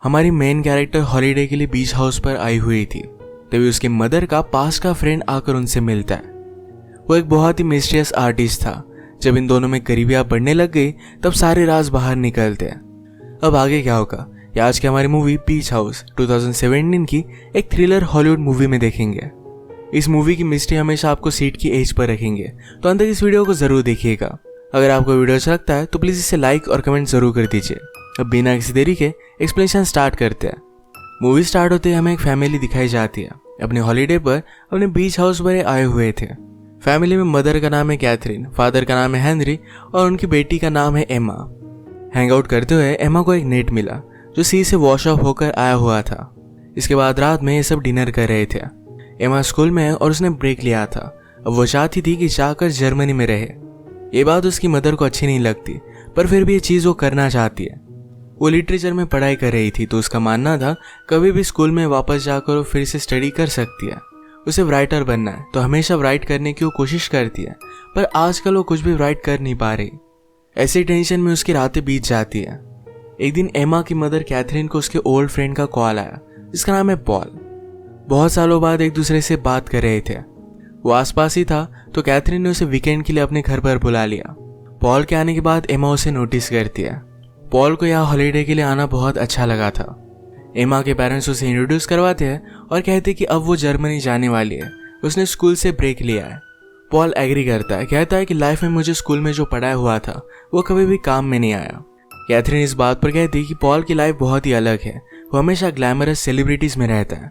हमारी main character holiday के लिए बीच हाउस पर आई हुई थी। तभी उसकी मदर का पास का फ्रेंड आकर उनसे मिलता है। वो एक बहुत ही मिस्टीरियस आर्टिस्ट था। जब इन दोनों में करीबियां बढ़ने लग गई तब सारे राज बाहर निकलते हैं। अब आगे क्या होगा ये आज की हमारी मूवी बीच हाउस 2017 की एक थ्रिलर हॉलीवुड मूवी में देखेंगे। इस मूवी की मिस्ट्री हमेशा आपको सीट की एज पर रखेंगे, तो अंदर इस वीडियो को जरूर देखिएगा। अगर आपको वीडियो अच्छा लगता है तो प्लीज इसे लाइक और कमेंट जरूर कर दीजिए। अब बिना किसी देरी के एक्सप्लेनेशन स्टार्ट करते हैं। मूवी स्टार्ट होते ही हमें एक फैमिली दिखाई जाती है। अपने हॉलीडे पर अपने बीच हाउस पर आए हुए थे। फैमिली में मदर का नाम है कैथरीन, फादर का नाम है हेनरी और उनकी बेटी का नाम है एमा। हैंग आउट करते हुए एमा को एक नेट मिला जो सी से वॉश ऑफ होकर आया हुआ था। इसके बाद रात में ये सब डिनर कर रहे थे। एमा स्कूल में है और उसने ब्रेक लिया था। अब वो चाहती थी कि जाकर जर्मनी में रहे। ये बात उसकी मदर को अच्छी नहीं लगती, पर फिर भी ये चीज़ वो करना चाहती है। वो लिटरेचर में पढ़ाई कर रही थी, तो उसका मानना था कभी भी स्कूल में वापस जाकर वो फिर से स्टडी कर सकती है। उसे राइटर बनना है तो हमेशा राइट करने की वो कोशिश करती है, पर आजकल वो कुछ भी राइट कर नहीं पा रही। ऐसी टेंशन में उसकी रातें बीत जाती है। एक दिन एमा की मदर कैथरीन को उसके ओल्ड फ्रेंड का कॉल आया जिसका नाम है पॉल। बहुत सालों बाद एक दूसरे से बात कर रहे थे। वो आसपास ही था तो कैथरीन ने उसे वीकेंड के लिए अपने घर पर बुला लिया। पॉल के आने के बाद एमा उसे नोटिस करती है। पॉल को यहाँ हॉलीडे के लिए आना बहुत अच्छा लगा था। एमा के पेरेंट्स उसे इंट्रोड्यूस करवाते हैं और कहते कि अब वो जर्मनी जाने वाली है। उसने स्कूल से ब्रेक लिया है। पॉल एग्री करता है, कहता है कि लाइफ में मुझे स्कूल में जो पढ़ाया हुआ था वो कभी भी काम में नहीं आया। कैथरीन इस बात पर कहती कि पॉल की लाइफ बहुत ही अलग है। वो हमेशा ग्लैमरस सेलिब्रिटीज में रहता है।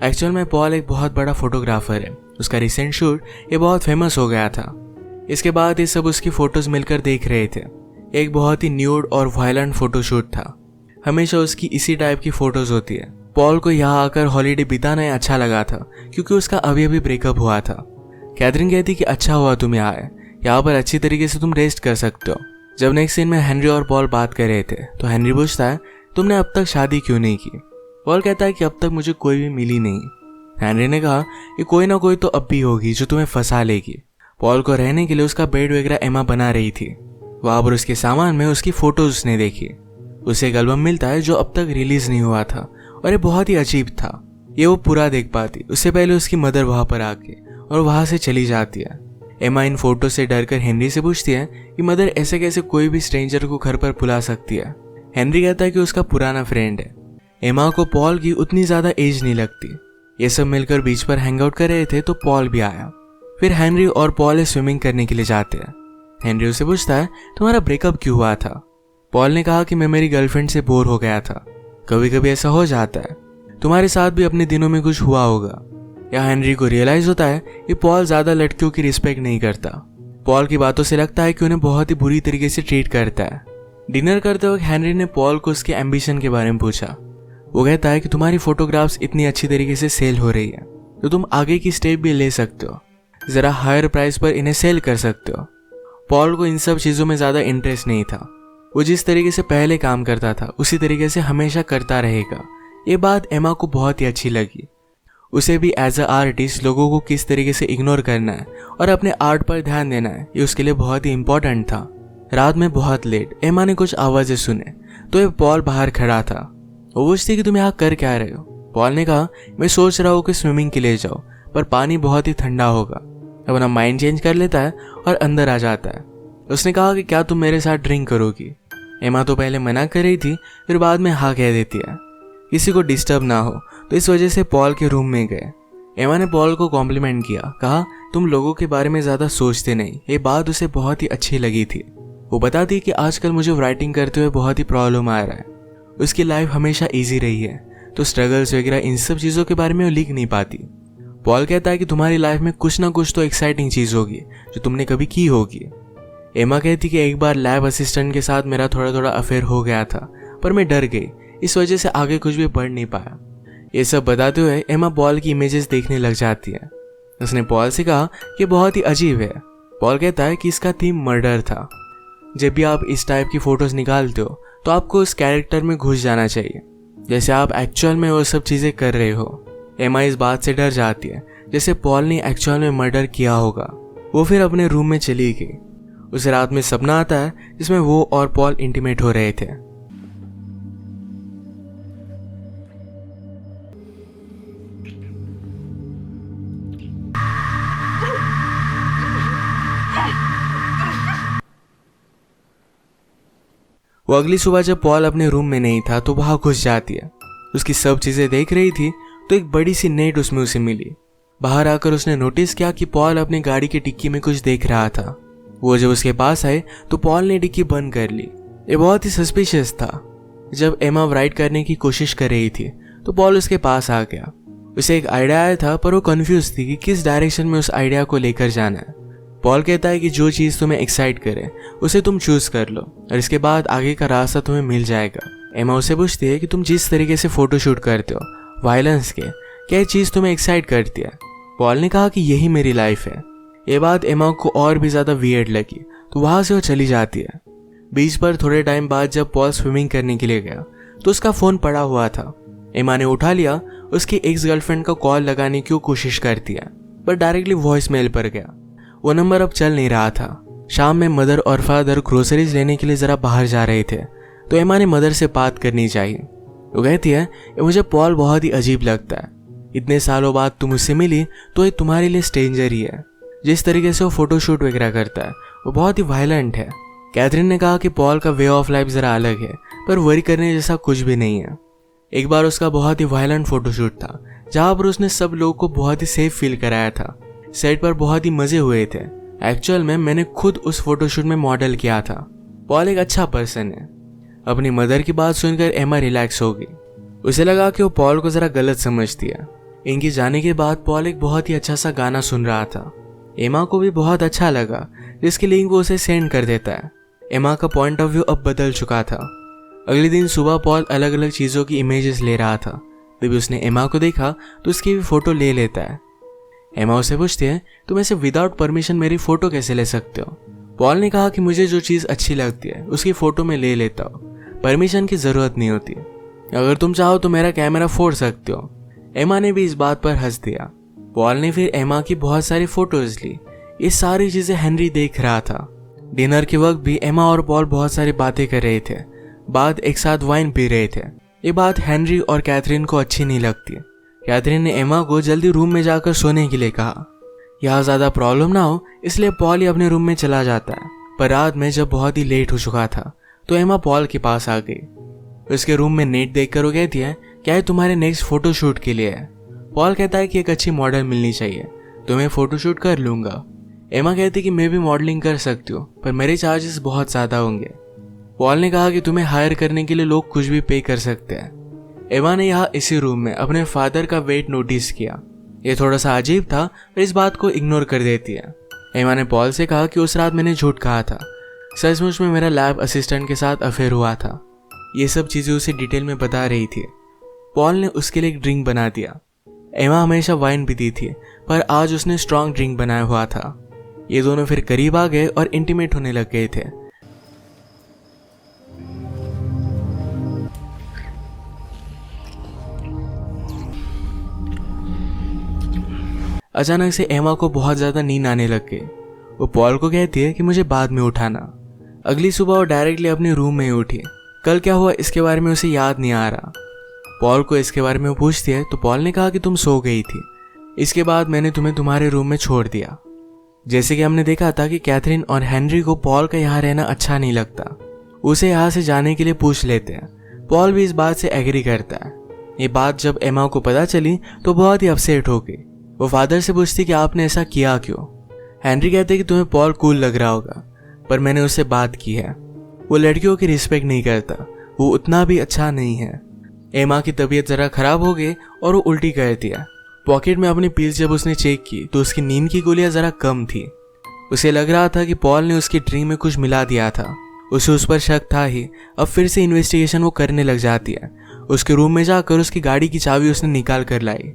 एक्चुअल में पॉल एक बहुत बड़ा फोटोग्राफर है। उसका रिसेंट शूट ये बहुत फेमस हो गया था। इसके बाद ये सब उसकी फोटोज मिलकर देख रहे थे। एक बहुत ही न्यूड और वायलेंट फोटोशूट था। हमेशा उसकी इसी टाइप की फोटोज होती है। पॉल को यहाँ आकर हॉलीडे बिताना अच्छा लगा था क्योंकि उसका अभी अभी ब्रेकअप हुआ था। कैथरीन कहती कि अच्छा हुआ तुम यहाँ आए, यहाँ पर अच्छी तरीके से तुम रेस्ट कर सकते हो। जब नेक्स्ट सीन में हेनरी और पॉल बात कर रहे थे तो हेनरी पूछता है तुमने अब तक शादी क्यों नहीं की। पॉल कहता है कि अब तक मुझे कोई भी मिली नहीं। हेनरी ने कहा कि कोई ना कोई तो अब भी होगी जो तुम्हें फंसा लेगी। पॉल को रहने के लिए उसका बेड वगैरह एमा बना रही थी। वहां पर उसके सामान में उसकी फोटोज उसने देखी। उसे एक एल्बम मिलता है जो अब तक रिलीज नहीं हुआ था और ये बहुत ही अजीब था। ये वो पूरा देख पाती उससे पहले उसकी मदर वहां पर आके और वहां से चली जाती है। एमा इन फोटो से डरकर हेनरी से पूछती है कि मदर ऐसे कैसे कोई भी स्ट्रेंजर को घर पर बुला सकती है। हेनरी कहता है कि उसका पुराना फ्रेंड है। एमा को पॉल की उतनी ज्यादा एज नहीं लगती। ये सब मिलकर बीच पर हैंग आउट कर रहे थे तो पॉल भी आया। फिर हेनरी और पॉल स्विमिंग करने के लिए जाते हैं। हेनरी उसे पूछता है तुम्हारा ब्रेकअप क्यों हुआ था। पॉल ने कहा कि मैं मेरी गर्लफ्रेंड से बोर हो गया था। कभी कभी ऐसा हो जाता है, तुम्हारे साथ भी अपने दिनों में कुछ हुआ होगा। या हेनरी को रियलाइज होता है कि पॉल ज्यादा लड़कियों की रिस्पेक्ट नहीं करता। पॉल की बातों से लगता है कि उन्हें बहुत ही बुरी तरीके से ट्रीट करता है। डिनर करते वक्त हेनरी ने पॉल को उसके एम्बिशन के बारे में पूछा। वो कहता है कि तुम्हारी फोटोग्राफ्स इतनी अच्छी तरीके से सेल हो रही है तो तुम आगे की स्टेप भी ले सकते हो, जरा हायर प्राइस पर इन्हें सेल कर सकते हो। पॉल को इन सब चीजों में ज्यादा इंटरेस्ट नहीं था। वो जिस तरीके से पहले काम करता था उसी तरीके से हमेशा करता रहेगा। ये बात एमा को बहुत ही अच्छी लगी। उसे भी एज अ आर्टिस्ट लोगों को किस तरीके से इग्नोर करना है और अपने आर्ट पर ध्यान देना है ये उसके लिए बहुत ही इंपॉर्टेंट था। रात में बहुत लेट एमा ने कुछ आवाजें सुने तो ये पॉल बाहर खड़ा था। वो पूछती कि तुम यहाँ कर क्या रहे हो। पॉल ने कहा मैं सोच रहा हूँ कि स्विमिंग के लिए जाओ, पर पानी बहुत ही ठंडा होगा। अपना माइंड चेंज कर लेता है और अंदर आ जाता है। उसने कहा कि क्या तुम मेरे साथ ड्रिंक करोगी। एमा तो पहले मना कर रही थी, फिर बाद में हाँ कह देती है। किसी को डिस्टर्ब ना हो तो इस वजह से पॉल के रूम में गए। एमा ने पॉल को कॉम्प्लीमेंट किया, कहा तुम लोगों के बारे में ज्यादा सोचते नहीं। ये बात उसे बहुत ही अच्छी लगी थी। वो बताती कि आजकल मुझे राइटिंग करते हुए बहुत ही प्रॉब्लम आ रहा है। उसकी लाइफ हमेशा इजी रही है तो स्ट्रगल्स वगैरह इन सब चीजों के बारे में वो लिख नहीं पाती। पॉल कहता है कि तुम्हारी लाइफ में कुछ ना कुछ तो एक्साइटिंग चीज होगी जो तुमने कभी की होगी। एमा कहती कि एक बार लैब असिस्टेंट के साथ मेरा थोड़ा थोड़ा अफेयर हो गया था, पर मैं डर गई, इस वजह से आगे कुछ भी पढ़ नहीं पाया। ये सब बताते हुए एमा पॉल की इमेजेस देखने लग जाती है। उसने पॉल से कहा कि बहुत ही अजीब है। पॉल कहता है कि इसका थीम मर्डर था। जब भी आप इस टाइप की फोटोज निकालते हो तो आपको उस कैरेक्टर में घुस जाना चाहिए, जैसे आप एक्चुअल में वो सब चीजें कर रहे हो। एमा इस बात से डर जाती है जैसे पॉल ने एक्चुअल में मर्डर किया होगा। वो फिर अपने रूम में चली गई। उसे रात में सपना आता है जिसमें वो और पॉल इंटीमेट हो रहे थे। वो अगली सुबह जब पॉल अपने रूम में नहीं था तो वहां घुस जाती है। उसकी सब चीजें देख रही थी तो एक बड़ी सी नेट उसमें उसे मिली। बाहर आकर उसने नोटिस किया कि पॉल अपनी गाड़ी की डिक्की में कुछ देख रहा था। वो जब उसके पास आए तो पॉल ने डिक्की बंद कर ली। ये बहुत ही सस्पिशियस था। जब एमा राइड करने की कोशिश कर रही थी तो पॉल उसके पास आ गया। उसे एक आइडिया आया था पर वो कंफ्यूज थी कि किस डायरेक्शन में उस आइडिया को लेकर जाना है। पॉल कहता है कि जो चीज तुम्हें एक्साइट करे उसे तुम चूज कर लो और इसके बाद आगे का रास्ता तुम्हें मिल जाएगा। एमा उसे पूछती है कि तुम जिस तरीके से फोटोशूट करते हो वायलेंस के, क्या चीज तुम्हें एक्साइट करती है? पॉल ने कहा कि यही मेरी लाइफ है। ये बात एमा को और भी ज्यादा वियर्ड लगी तो वहां से वो चली जाती है। बीच पर थोड़े टाइम बाद जब पॉल स्विमिंग करने के लिए गया तो उसका फोन पड़ा हुआ था। एमा ने उठा लिया। उसकी एक्स गर्लफ्रेंड का कॉल लगाने की कोशिश करती है पर डायरेक्टली वॉइस मेल पर गया। वो नंबर अब चल नहीं रहा था। शाम में मदर और फादर ग्रोसरीज लेने के लिए जरा बाहर जा रहे थे तो एमा ने मदर से बात करनी चाहिए। वो कहती है मुझे पॉल बहुत ही अजीब लगता है। इतने सालों बाद तुम उससे मिली तो ये तुम्हारे लिए स्ट्रेंजर ही है। जिस तरीके से वो फोटोशूट वगैरह करता है वो बहुत ही वायलेंट है। कैथरीन ने कहा कि पॉल का वे ऑफ लाइफ जरा अलग है पर वरी करने जैसा कुछ भी नहीं है। एक बार उसका बहुत ही वायलेंट फोटोशूट था जहां पर उसने सब लोगों को बहुत ही सेफ फील कराया था। सेट पर बहुत ही मजे हुए थे। एक्चुअल में मैंने खुद उस फोटोशूट में मॉडल किया था। पॉल एक अच्छा पर्सन है। अपनी मदर की बात सुनकर एमा रिलैक्स हो गई। उसे लगा कि वो पॉल को जरा गलत समझती है। इनके जाने के बाद पॉल एक बहुत ही अच्छा सा गाना सुन रहा था। एमा को भी बहुत अच्छा लगा जिसकी लिंक वो उसे सेंड कर देता है। एमा का पॉइंट ऑफ व्यू अब बदल चुका था। अगले दिन सुबह पॉल अलग अलग चीजों की इमेजेस ले रहा था। जब उसने एमा को देखा तो उसकी भी फोटो ले लेता है। एमा उसे पूछती है तुम ऐसे विदाउट परमिशन मेरी फोटो कैसे ले सकते हो? पॉल ने कहा कि मुझे जो चीज अच्छी लगती है उसकी फोटो में ले लेता हूँ, परमिशन की जरूरत नहीं होती। अगर तुम चाहो तो मेरा कैमरा फोड़ सकते हो। एमा ने भी इस बात पर हंस दिया। पॉल ने फिर एमा की बहुत सारी फोटोज ली। ये सारी चीजें हेनरी देख रहा था। डिनर के वक्त भी एमा और पॉल बहुत सारी बातें कर रहे थे। बाद एक साथ वाइन पी रहे थे। ये बात हेनरी और कैथरीन को अच्छी नहीं लगती। कैथरीन ने एमा को जल्दी रूम में जाकर सोने के लिए कहा। यहाँ ज्यादा प्रॉब्लम ना हो इसलिए पॉल ही अपने रूम में चला जाता है। पर रात में जब बहुत ही लेट हो चुका था तो एमा पॉल के पास आ गई। उसके रूम में नेट देखकर वो कहती है क्या ये तुम्हारे नेक्स्ट फोटोशूट के लिए है? पॉल कहता है कि एक अच्छी मॉडल मिलनी चाहिए तो मैं फोटोशूट कर लूंगा। एमा कहती कि मैं भी मॉडलिंग कर सकती हूँ पर मेरे चार्जेस बहुत ज्यादा होंगे। पॉल ने कहा कि तुम्हें हायर करने के लिए लोग कुछ भी पे कर सकते हैं। एमा ने यहाँ इसी रूम में अपने फादर का वेट नोटिस किया। ये थोड़ा सा अजीब था पर इस बात को इग्नोर कर देती है। एमा ने पॉल से कहा कि उस रात मैंने झूठ कहा था। सचमुच में मेरा लैब असिस्टेंट के साथ अफेयर हुआ था। ये सब चीजें उसे डिटेल में बता रही थी। पॉल ने उसके लिए एक ड्रिंक बना दिया। एमा हमेशा वाइन पीती थी पर आज उसने स्ट्रॉन्ग ड्रिंक बनाया हुआ था। ये दोनों फिर करीब आ गए और इंटीमेट होने लग गए थे। अचानक से एमा को बहुत ज्यादा नींद आने लग गई। वो पॉल को कहती है कि मुझे बाद में उठाना। अगली सुबह वो डायरेक्टली अपने रूम में ही उठी। कल क्या हुआ इसके बारे में उसे याद नहीं आ रहा। पॉल को इसके बारे में वो पूछती है तो पॉल ने कहा कि तुम सो गई थी, इसके बाद मैंने तुम्हें तुम्हारे रूम में छोड़ दिया। जैसे कि हमने देखा था कि कैथरीन और हेनरी को पॉल का यहाँ रहना अच्छा नहीं लगता। उसे यहाँ से जाने के लिए पूछ लेते हैं। पॉल भी इस बात से एग्री करता है। ये बात जब एमा को पता चली तो बहुत ही अपसेट हो गई। वो फादर से पूछती कि आपने ऐसा किया क्यों? हेनरी कहते कि तुम्हें पॉल कूल लग रहा होगा पर मैंने उससे बात की है। वो लड़कियों की रिस्पेक्ट नहीं करता, वो उतना भी अच्छा नहीं है। एमा की तबीयत जरा खराब हो गई और वो उल्टी कर दिया। पॉकेट में अपनी पील्स जब उसने चेक की तो उसकी नींद की गोलियां जरा कम थी। उसे लग रहा था कि पॉल ने उसकी ड्रिंक में कुछ मिला दिया था। उसे उस पर शक था ही। अब फिर से इन्वेस्टिगेशन वो करने लग जाती है। उसके रूम में जाकर उसकी गाड़ी की चाबी उसने निकाल कर लाई।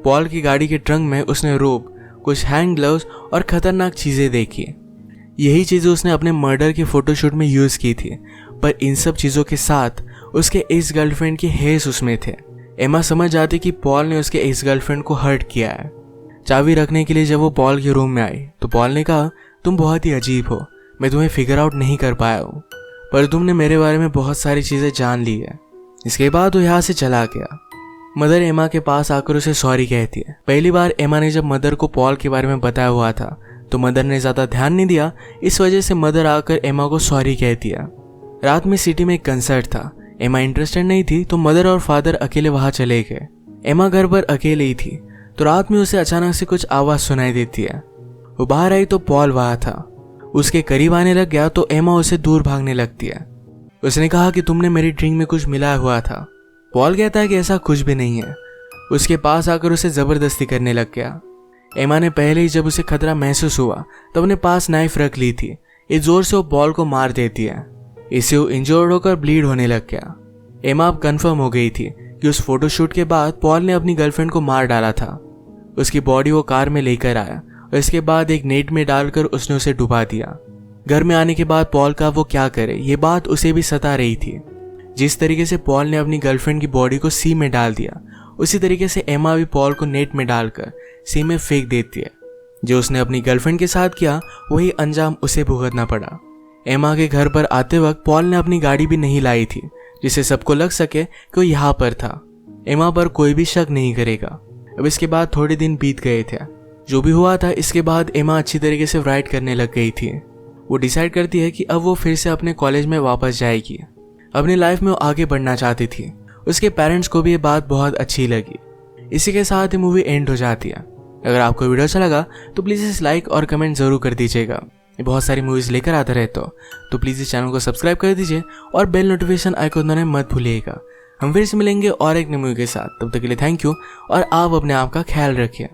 पॉल की गाड़ी के ट्रंक में उसने रोप, कुछ हैंड ग्लव्स और खतरनाक चीजें देखी। यही चीजें उसने अपने मर्डर के फोटोशूट में यूज की थी। पर इन सब चीजों के साथ उसके एक्स गर्लफ्रेंड के हेयर्स उसमें थे। एमा समझ जाती कि पॉल ने उसके एक्स गर्लफ्रेंड को हर्ट किया है। चाबी रखने के लिए जब वो पॉल के रूम में आई तो पॉल ने कहा तुम बहुत ही अजीब हो, मैं तुम्हें फिगर आउट नहीं कर पाया हूँ पर तुमने मेरे बारे में बहुत सारी चीजें जान ली है। इसके बाद वो यहाँ से चला गया। मदर एमा के पास आकर उसे सॉरी कहती है। पहली बार एमा ने जब मदर को पॉल के बारे में बताया हुआ था तो मदर ने ज्यादा ध्यान नहीं दिया। इस वजह से मदर आकर एमा को सॉरी कहती है। रात में सिटी में एक कंसर्ट था। एमा इंटरेस्टेड नहीं थी तो मदर और फादर अकेले वहां चले गए। एमा घर पर अकेले ही थी तो रात में उसे अचानक से कुछ आवाज सुनाई देती है। वो बाहर आई तो पॉल वहां था। उसके करीब आने लग गया तो एमा उसे दूर भागने लगती है। उसने कहा कि तुमने मेरी ड्रिंक में कुछ मिलाया हुआ था। पॉल कहता है कि ऐसा कुछ भी नहीं है। उसके पास आकर उसे जबरदस्ती करने लग गया। एमा ने पहले ही जब उसे खतरा महसूस हुआ तब अपने पास नाइफ रख ली थी। इस जोर से वो पॉल को मार देती है। इससे वो इंजर्ड होकर ब्लीड होने लग गया। एमा अब कंफर्म हो गई थी कि उस फोटोशूट के बाद पॉल ने अपनी गर्लफ्रेंड को मार डाला था। उसकी बॉडी वो कार में लेकर आया और इसके बाद एक नेट में डालकर उसने उसे डुबा दिया। घर में आने के बाद पॉल का वो क्या करे ये बात उसे भी सता रही थी। जिस तरीके से पॉल ने अपनी गर्लफ्रेंड की बॉडी को सी में डाल दिया उसी तरीके से एमा भी पॉल को नेट में डालकर सी में फेंक देती है। जो उसने अपनी गर्लफ्रेंड के साथ किया वही अंजाम उसे भुगतना पड़ा। एमा के घर पर आते वक्त पॉल ने अपनी गाड़ी भी नहीं लाई थी जिससे सबको लग सके कि वो यहाँ पर था। एमा पर कोई भी शक नहीं करेगा। अब इसके बाद थोड़े दिन बीत गए थे। जो भी हुआ था इसके बाद एमा अच्छी तरीके से राइट करने लग गई थी। वो डिसाइड करती है कि अब वो फिर से अपने कॉलेज में वापस जाएगी। अपनी लाइफ में वो आगे बढ़ना चाहती थी। उसके पेरेंट्स को भी ये बात बहुत अच्छी लगी। इसी के साथ ही मूवी एंड हो जाती है। अगर आपको वीडियो अच्छा लगा तो प्लीज़ इस लाइक और कमेंट जरूर कर दीजिएगा। ये बहुत सारी मूवीज़ लेकर आता रहता हो तो प्लीज़ इस चैनल को सब्सक्राइब कर दीजिए और बेल नोटिफिकेशन आइकन दबाना मत भूलिएगा। हम फिर से मिलेंगे और एक नई मूवी के साथ। तब तक के लिए थैंक यू और आप अपने आप का ख्याल रखिए।